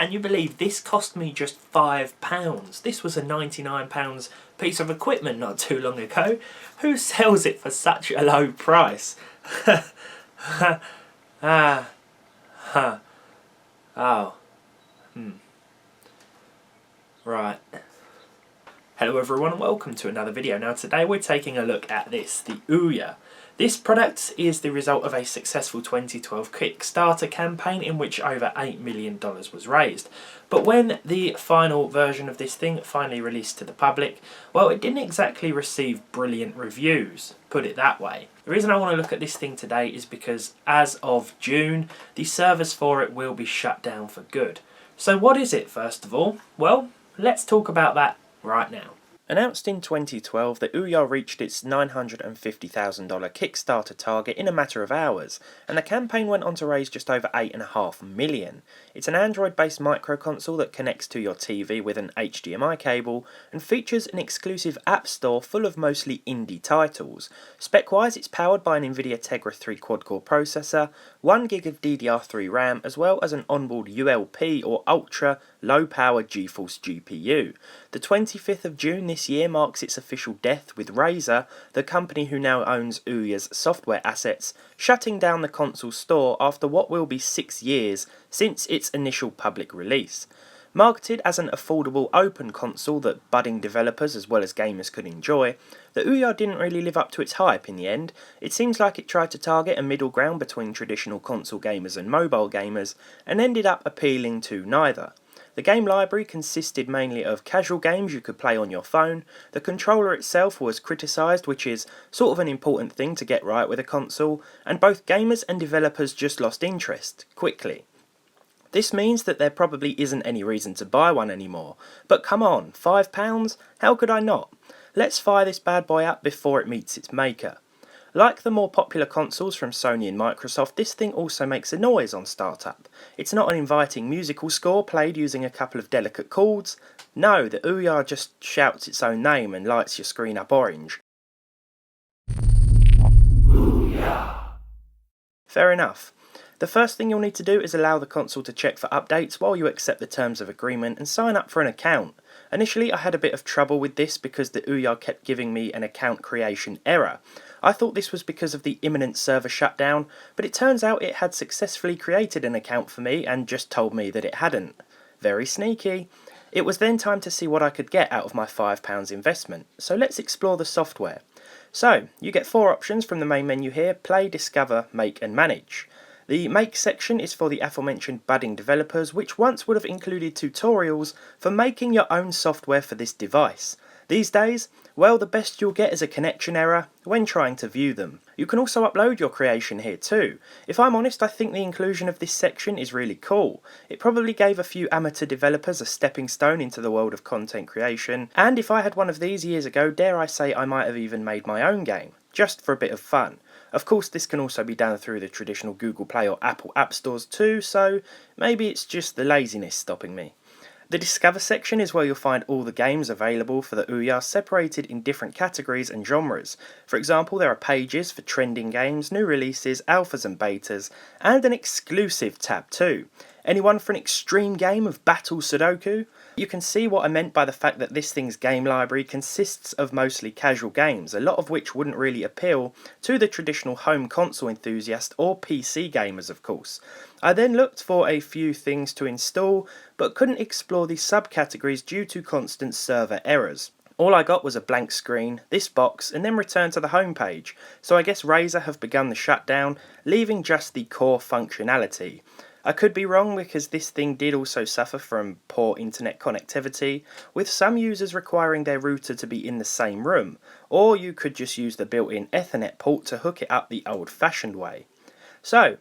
Can you believe this cost me just £5? This was a £99 piece of equipment not too long ago. Who sells it for such a low price? Right. Hello everyone and welcome to another video. Now today we're taking a look at the OUYA. This product is the result of a successful 2012 Kickstarter campaign in which over $8 million was raised. But when the final version of this thing finally released to the public, well, it didn't exactly receive brilliant reviews, put it that way. The reason I want to look at this thing today is because as of June, the servers for it will be shut down for good. So what is it first of all? Well, let's talk about that right now. Announced in 2012, the OUYA reached its $950,000 Kickstarter target in a matter of hours, and the campaign went on to raise just over $8.5 million. It's an Android-based micro-console that connects to your TV with an HDMI cable and features an exclusive app store full of mostly indie titles. Spec-wise, it's powered by an NVIDIA Tegra 3 quad-core processor, 1GB of DDR3 RAM, as well as an onboard ULP or Ultra low-power GeForce GPU. The 25th of June this year marks its official death, with Razer, the company who now owns OUYA's software assets, shutting down the console store after what will be 6 years since its initial public release. Marketed as an affordable open console that budding developers as well as gamers could enjoy, the OUYA didn't really live up to its hype in the end. It seems like it tried to target a middle ground between traditional console gamers and mobile gamers, and ended up appealing to neither. The game library consisted mainly of casual games you could play on your phone. The controller itself was criticised, which is sort of an important thing to get right with a console, and both gamers and developers just lost interest quickly. This means that there probably isn't any reason to buy one anymore. But come on, £5? How could I not? Let's fire this bad boy up before it meets its maker. Like the more popular consoles from Sony and Microsoft, this thing also makes a noise on startup. It's not an inviting musical score played using a couple of delicate chords. No, the OUYA just shouts its own name and lights your screen up orange. OUYA. Fair enough. The first thing you'll need to do is allow the console to check for updates while you accept the terms of agreement and sign up for an account. Initially I had a bit of trouble with this because the OUYA kept giving me an account creation error. I thought this was because of the imminent server shutdown, but it turns out it had successfully created an account for me and just told me that it hadn't. Very sneaky. It was then time to see what I could get out of my £5 investment, so let's explore the software. So, you get 4 options from the main menu here: play, discover, make and manage. The Make section is for the aforementioned budding developers, which once would have included tutorials for making your own software for this device. These days, well, the best you'll get is a connection error when trying to view them. You can also upload your creation here too. If I'm honest, I think the inclusion of this section is really cool. It probably gave a few amateur developers a stepping stone into the world of content creation, and if I had one of these years ago, dare I say I might have even made my own game, just for a bit of fun. Of course, this can also be done through the traditional Google Play or Apple App Stores too, so maybe it's just the laziness stopping me. The Discover section is where you'll find all the games available for the OUYA, separated in different categories and genres. For example, there are pages for trending games, new releases, alphas and betas, and an exclusive tab too. Anyone for an extreme game of Battle Sudoku? You can see what I meant by the fact that this thing's game library consists of mostly casual games, a lot of which wouldn't really appeal to the traditional home console enthusiast or PC gamers, of course. I then looked for a few things to install, but couldn't explore the subcategories due to constant server errors. All I got was a blank screen, this box, and then returned to the home page, so I guess Razer have begun the shutdown, leaving just the core functionality. I could be wrong because this thing did also suffer from poor internet connectivity, with some users requiring their router to be in the same room, or you could just use the built-in Ethernet port to hook it up the old-fashioned way. So,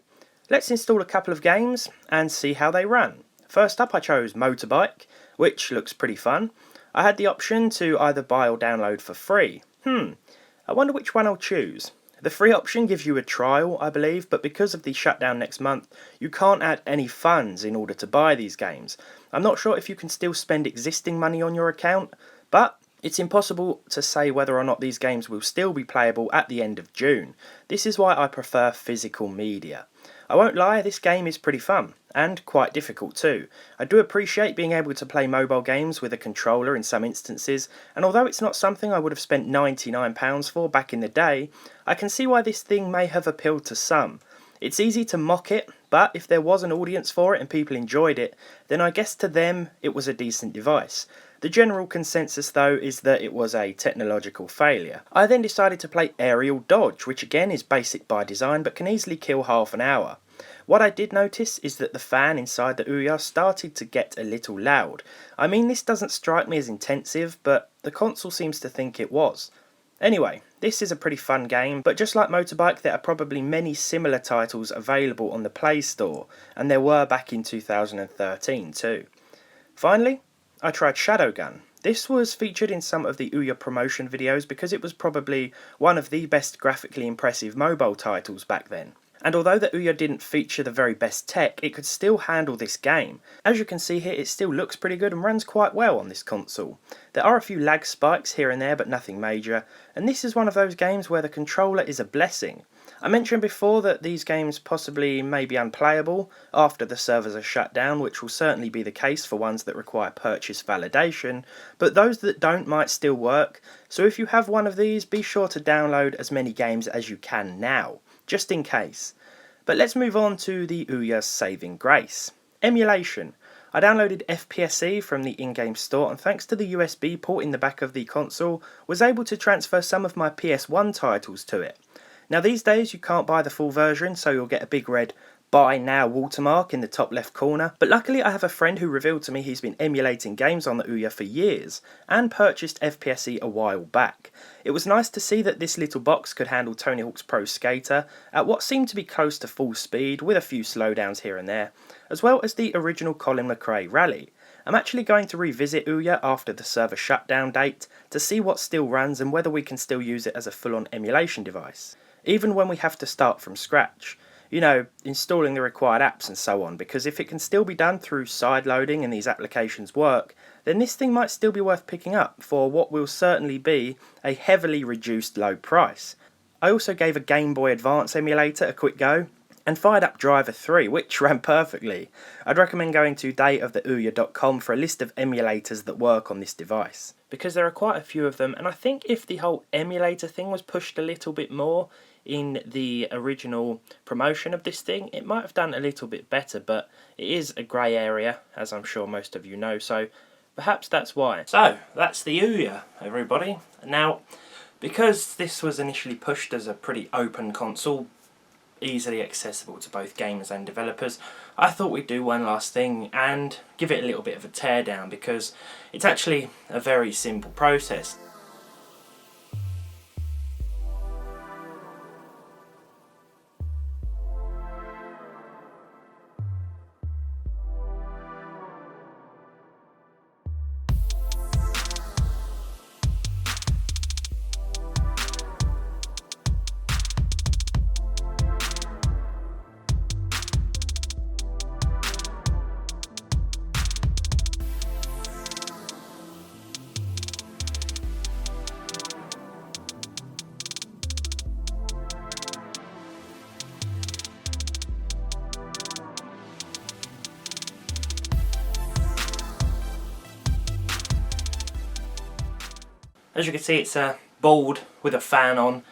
let's install a couple of games and see how they run. First up I chose Motorbike, which looks pretty fun. I had the option to either buy or download for free. I wonder which one I'll choose. The free option gives you a trial, I believe, but because of the shutdown next month, you can't add any funds in order to buy these games. I'm not sure if you can still spend existing money on your account, but it's impossible to say whether or not these games will still be playable at the end of June. This is why I prefer physical media. I won't lie, this game is pretty fun, and quite difficult too. I do appreciate being able to play mobile games with a controller in some instances, and although it's not something I would have spent £99 for back in the day, I can see why this thing may have appealed to some. It's easy to mock it, but if there was an audience for it and people enjoyed it, then I guess to them it was a decent device. The general consensus though is that it was a technological failure. I then decided to play Aerial Dodge, which again is basic by design but can easily kill half an hour. What I did notice is that the fan inside the OUYA started to get a little loud. I mean, this doesn't strike me as intensive, but the console seems to think it was. Anyway, this is a pretty fun game, but just like Motorbike, there are probably many similar titles available on the Play Store, and there were back in 2013 too. Finally, I tried Shadowgun. This was featured in some of the OUYA promotion videos because it was probably one of the best graphically impressive mobile titles back then. And although the OUYA didn't feature the very best tech, it could still handle this game. As you can see here, it still looks pretty good and runs quite well on this console. There are a few lag spikes here and there, but nothing major, and this is one of those games where the controller is a blessing. I mentioned before that these games possibly may be unplayable after the servers are shut down, which will certainly be the case for ones that require purchase validation, but those that don't might still work, so if you have one of these, be sure to download as many games as you can now, just in case. But let's move on to the OUYA's saving grace. Emulation. I downloaded FPSE from the in-game store, and thanks to the USB port in the back of the console, was able to transfer some of my PS1 titles to it. Now these days you can't buy the full version, so you'll get a big red "Buy Now" watermark in the top left corner, but luckily I have a friend who revealed to me he's been emulating games on the OUYA for years, and purchased FPSE a while back. It was nice to see that this little box could handle Tony Hawk's Pro Skater at what seemed to be close to full speed, with a few slowdowns here and there, as well as the original Colin McRae Rally. I'm actually going to revisit OUYA after the server shutdown date to see what still runs and whether we can still use it as a full-on emulation device, even when we have to start from scratch. You know, installing the required apps and so on, because if it can still be done through sideloading and these applications work, then this thing might still be worth picking up for what will certainly be a heavily reduced low price. I also gave a Gameboy Advance emulator a quick go, and fired up Driver 3, which ran perfectly. I'd recommend going to dayoftheouya.com for a list of emulators that work on this device, because there are quite a few of them, and I think if the whole emulator thing was pushed a little bit more in the original promotion of this thing, it might have done a little bit better, but it is a grey area, as I'm sure most of you know, so perhaps that's why. So, that's the OUYA, everybody. Now, because this was initially pushed as a pretty open console, easily accessible to both gamers and developers, I thought we'd do one last thing and give it a little bit of a teardown, because it's actually a very simple process. As you can see, it's a board with a fan on,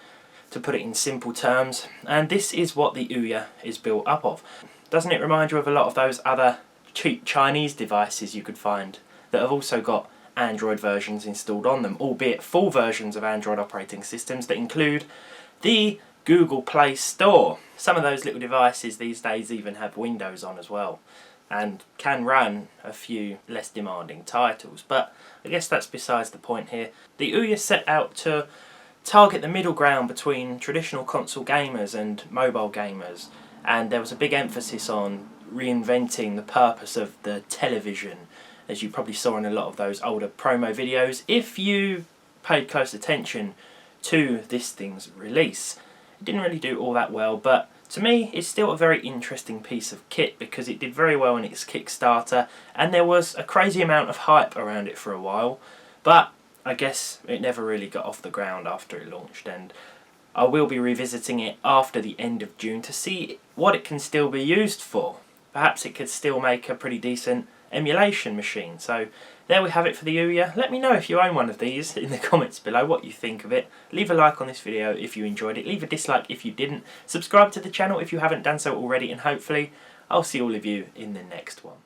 to put it in simple terms, and this is what the OUYA is built up of. Doesn't it remind you of a lot of those other cheap Chinese devices you could find that have also got Android versions installed on them, albeit full versions of Android operating systems that include the Google Play Store? Some of those little devices these days even have Windows on as well, and can run a few less demanding titles, but I guess that's besides the point here. The OUYA set out to target the middle ground between traditional console gamers and mobile gamers, and there was a big emphasis on reinventing the purpose of the television, as you probably saw in a lot of those older promo videos if you paid close attention to this thing's release. It didn't really do all that well, but to me it's still a very interesting piece of kit because it did very well in its Kickstarter, and there was a crazy amount of hype around it for a while, but I guess it never really got off the ground after it launched, and I will be revisiting it after the end of June to see what it can still be used for. Perhaps it could still make a pretty decent emulation machine. So there we have it for the OUYA. Let me know if you own one of these in the comments below, what you think of it. Leave a like on this video if you enjoyed it. Leave a dislike if you didn't. Subscribe to the channel if you haven't done so already, and hopefully I'll see all of you in the next one.